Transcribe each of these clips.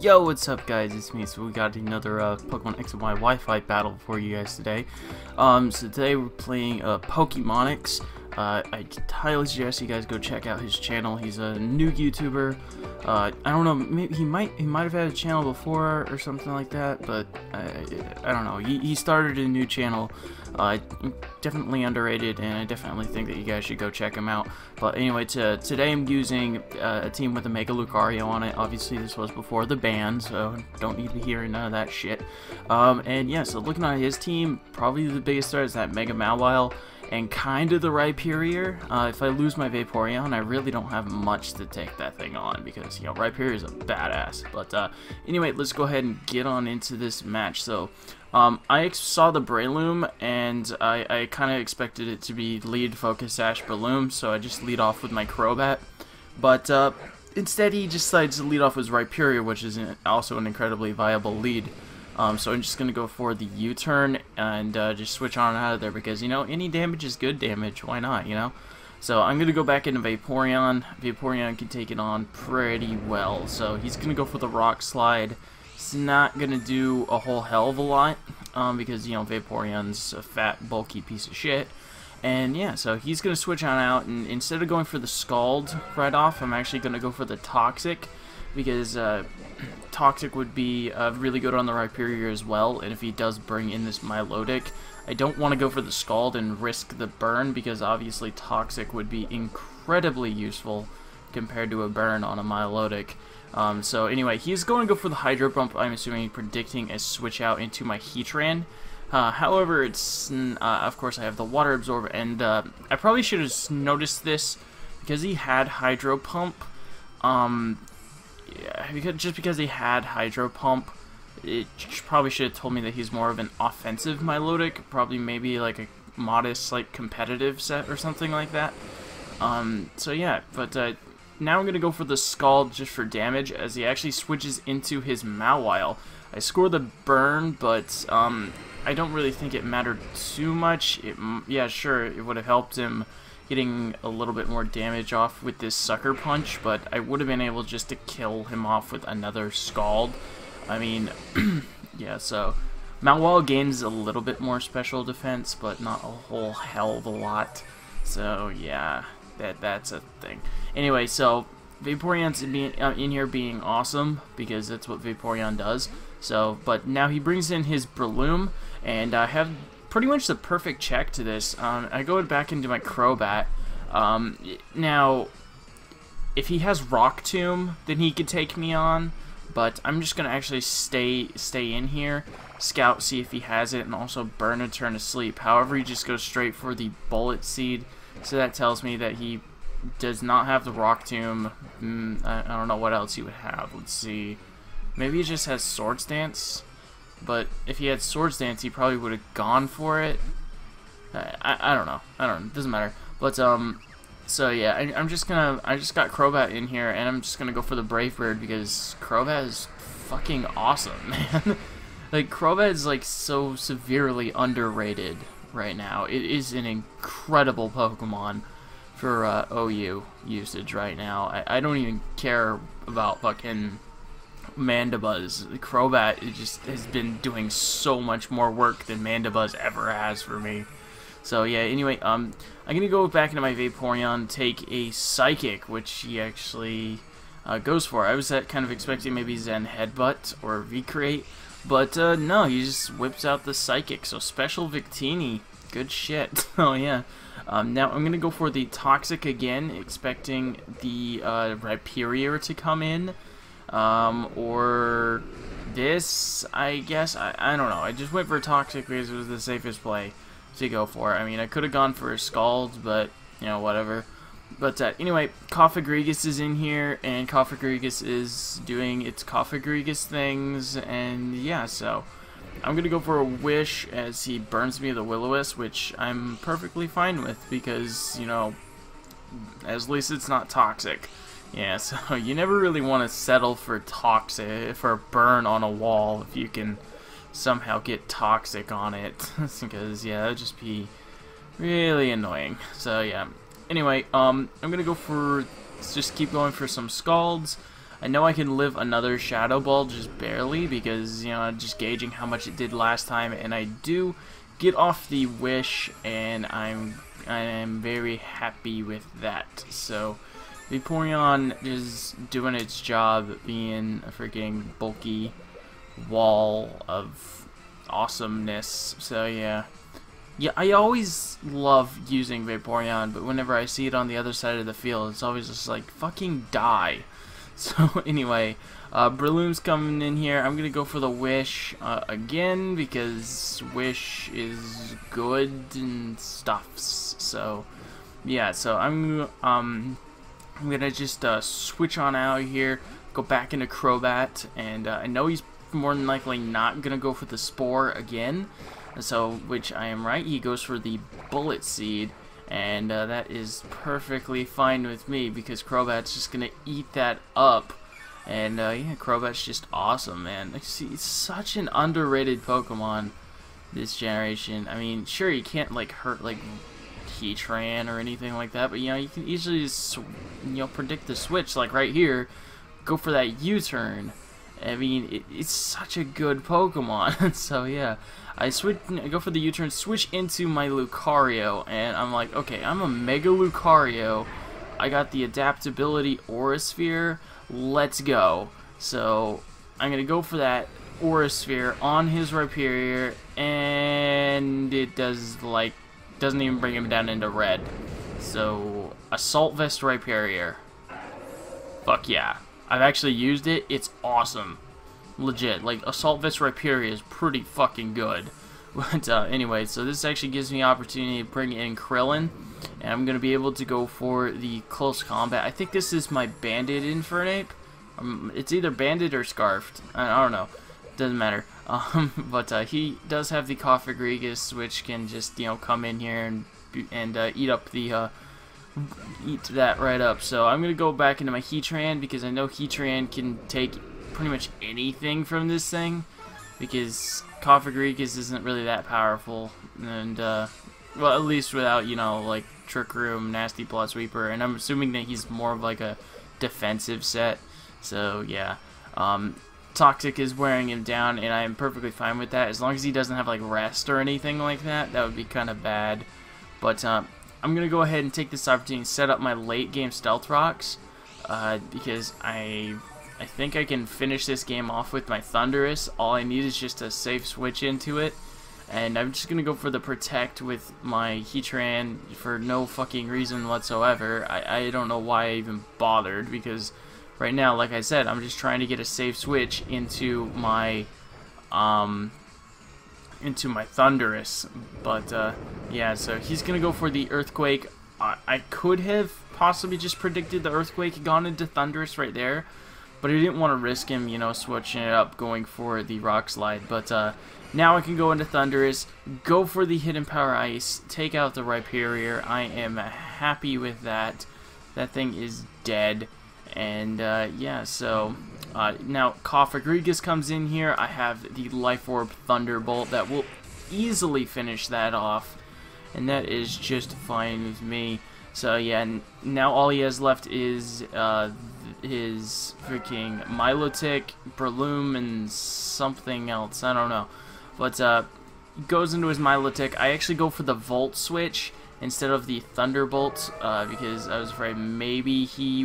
Yo, what's up guys, it's me. So we got another Pokemonix and Y Wi-Fi battle for you guys today. So today we're playing Pokemonix. I highly suggest you guys go check out his channel. He's a new YouTuber. I don't know, maybe he might have had a channel before or something like that, but I don't know. He started a new channel. Definitely underrated, and I definitely think that you guys should go check him out. But anyway, today I'm using a team with a Mega Lucario on it. Obviously, this was before the ban, so don't need to hear none of that shit. And yeah, so looking at his team, probably the biggest threat is that Mega Mawile and kind of the Rhyperior. If I lose my Vaporeon, I really don't have much to take that thing on because, you know, Rhyperior is a badass. But anyway, let's go ahead and get on into this match. So I saw the Breloom, and I kind of expected it to be lead Focus Sash Breloom, so I just lead off with my Crobat. But instead, he decides to lead off with Rhyperior, which is also an incredibly viable lead. So I'm just going to go for the U-turn and just switch on out of there because, you know, any damage is good damage. Why not, you know? So I'm going to go back into Vaporeon. Vaporeon can take it on pretty well. So he's going to go for the Rock Slide. It's not going to do a whole hell of a lot because, you know, Vaporeon's a fat, bulky piece of shit. And yeah, so he's going to switch on out, and instead of going for the Scald right off, I'm actually going to go for the Toxic because Toxic would be really good on the Rhyperior as well, and if he does bring in this Milotic, I don't want to go for the Scald and risk the burn because obviously Toxic would be incredibly useful compared to a burn on a Milotic. So anyway, he's going to go for the Hydro Pump, I'm assuming, predicting a switch out into my Heatran. However, it's of course I have the Water Absorb, and I probably should have noticed this because he had Hydro Pump. Yeah, just because he had Hydro Pump, it probably should have told me that he's more of an offensive Milotic, probably maybe like a modest, like, competitive set or something like that. So yeah, but now I'm going to go for the Scald just for damage, as he actually switches into his Mawile. I score the burn, but I don't really think it mattered too much. Yeah, sure, it would have helped him getting a little bit more damage off with this Sucker Punch, but I would have been able just to kill him off with another Scald. I mean, yeah, so Mawile gains a little bit more special defense, but not a whole hell of a lot. So yeah, that's a thing. Anyway, so Vaporeon's in here being awesome because that's what Vaporeon does. So, but now he brings in his Breloom, and I have pretty much the perfect check to this. I go back into my Crobat. Now, if he has Rock Tomb, then he could take me on, but I'm just gonna actually stay in here, scout, see if he has it, and also burn a turn of sleep. However, he just goes straight for the Bullet Seed, so that tells me that he does not have the Rock Tomb. I don't know what else he would have. Let's see. Maybe he just has Swords Dance. But if he had Swords Dance, he probably would have gone for it. I don't know. It doesn't matter. But so yeah, I just got Crobat in here, and I'm just gonna go for the Brave Bird because Crobat is fucking awesome, man. Like, Crobat is like so severely underrated right now. It is an incredible Pokemon for OU usage right now. I don't even care about fucking Mandibuzz. Crobat just has been doing so much more work than Mandibuzz ever has for me. So yeah, anyway, I'm gonna go back into my Vaporeon, take a Psychic, which he actually goes for. I was kind of expecting maybe Zen Headbutt or V-Create, but no, he just whips out the Psychic. So Special Victini, good shit. Oh yeah. Now I'm gonna go for the Toxic again, expecting the Rhyperior to come in. Or this, I guess. I don't know. I just went for Toxic because it was the safest play to go for. I mean, I could have gone for a Scald, but, you know, whatever. But anyway, Cofagrigus is in here, and Cofagrigus is doing its Cofagrigus things, and yeah, so I'm going to go for a Wish as he burns me the Will-O-Wisp, which I'm perfectly fine with because, you know, at least it's not toxic. Yeah, so you never really want to settle for toxic, for a burn on a wall if you can somehow get toxic on it, because yeah, that would just be really annoying. So yeah, anyway, I'm gonna go for, let's just keep going for some Scalds. I know I can live another Shadow Ball, just barely, because, you know, I'm just gauging how much it did last time, and I do get off the wish, and I am very happy with that. So Vaporeon is doing its job, being a freaking bulky wall of awesomeness. So yeah, I always love using Vaporeon, but whenever I see it on the other side of the field, it's always just like, fucking die. So anyway, Breloom's coming in here. I'm gonna go for the Wish again, because Wish is good and stuffs. So yeah, so I'm gonna just switch on out here, go back into Crobat, and I know he's more than likely not gonna go for the Spore again. So, which I am right, he goes for the Bullet Seed. And that is perfectly fine with me, because Crobat's just gonna eat that up. And yeah, Crobat's just awesome, man. See, it's such an underrated Pokemon this generation. I mean, sure, you can't like hurt like Heatran or anything like that, but you know, you can easily just, you know, predict the switch, like right here, go for that U-turn. I mean, it's such a good Pokemon. So yeah, I go for the U-turn, switch into my Lucario, and I'm like, okay, I'm a Mega Lucario. I got the adaptability Aura Sphere. Let's go. So I'm gonna go for that Aura Sphere on his Rhyperior, and it doesn't even bring him down into red. So Assault Vest Rhyperior. Fuck yeah. I've actually used it. It's awesome. Legit. Like, Assault Vest Rhyperior is pretty fucking good. But anyway, so this actually gives me opportunity to bring in Krillin. And I'm going to be able to go for the close combat. I think this is my Banded Infernape. It's either Banded or Scarfed. I don't know. Doesn't matter. But he does have the Cofagrigus, which can just, you know, come in here and eat up the... eat that right up. So I'm gonna go back into my Heatran, because I know Heatran can take pretty much anything from this thing, because Cofagrigus isn't really that powerful, and well, at least without, you know, like Trick Room, Nasty Plot Sweeper, and I'm assuming that he's more of like a defensive set. So yeah, Toxic is wearing him down, and I am perfectly fine with that, as long as he doesn't have like Rest or anything like that. That would be kind of bad. But I'm going to go ahead and take this opportunity to set up my late game Stealth Rocks, because I think I can finish this game off with my Thundurus. All I need is just a safe switch into it, and I'm just going to go for the Protect with my Heatran for no fucking reason whatsoever. I don't know why I even bothered, because right now, like I said, I'm just trying to get a safe switch into my Thundurus. But yeah, so he's gonna go for the Earthquake. I could have possibly just predicted the Earthquake, gone into Thundurus right there, but I didn't want to risk him, you know, switching it up, going for the Rock Slide. But now I can go into Thundurus, go for the Hidden Power Ice, take out the Rhyperior. I am happy with that. That thing is dead. And yeah, so now Cofagrigus comes in here. I have the Life Orb Thunderbolt that will easily finish that off, and that is just fine with me. So yeah, now all he has left is his freaking Milotic, Breloom, and something else. I don't know. But he goes into his Milotic. I actually go for the Volt switch instead of the Thunderbolt, because I was afraid maybe he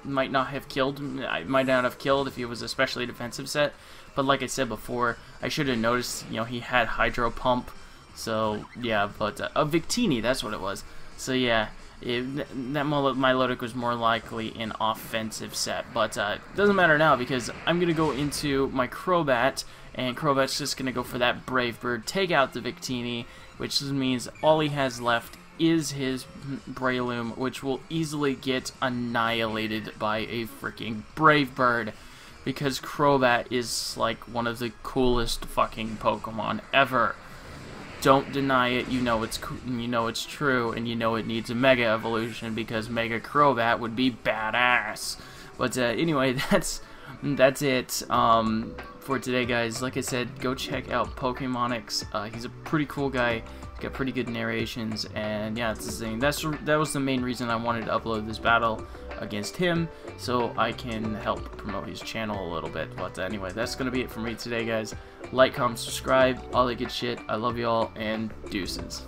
might not have killed. I might not have killed if he was a specially defensive set. But like I said before, I should have noticed, you know, he had Hydro Pump. So yeah, but a Victini, that's what it was. So yeah, that Milotic was more likely an offensive set. But it doesn't matter now, because I'm gonna go into my Crobat, and Crobat's just gonna go for that Brave Bird, take out the Victini, which means all he has left is his Breloom, which will easily get annihilated by a freaking Brave Bird, because Crobat is like one of the coolest fucking Pokemon ever. Don't deny it. You know it's true, and you know it needs a Mega Evolution, because Mega Crobat would be badass. But anyway, that's it for today, guys. Like I said, go check out Pokemonix. He's a pretty cool guy. He's got pretty good narrations, and yeah, that's the thing. That was the main reason I wanted to upload this battle against him, so I can help promote his channel a little bit. But anyway, that's gonna be it for me today, guys. Like, comment, subscribe, all that good shit. I love y'all, and deuces.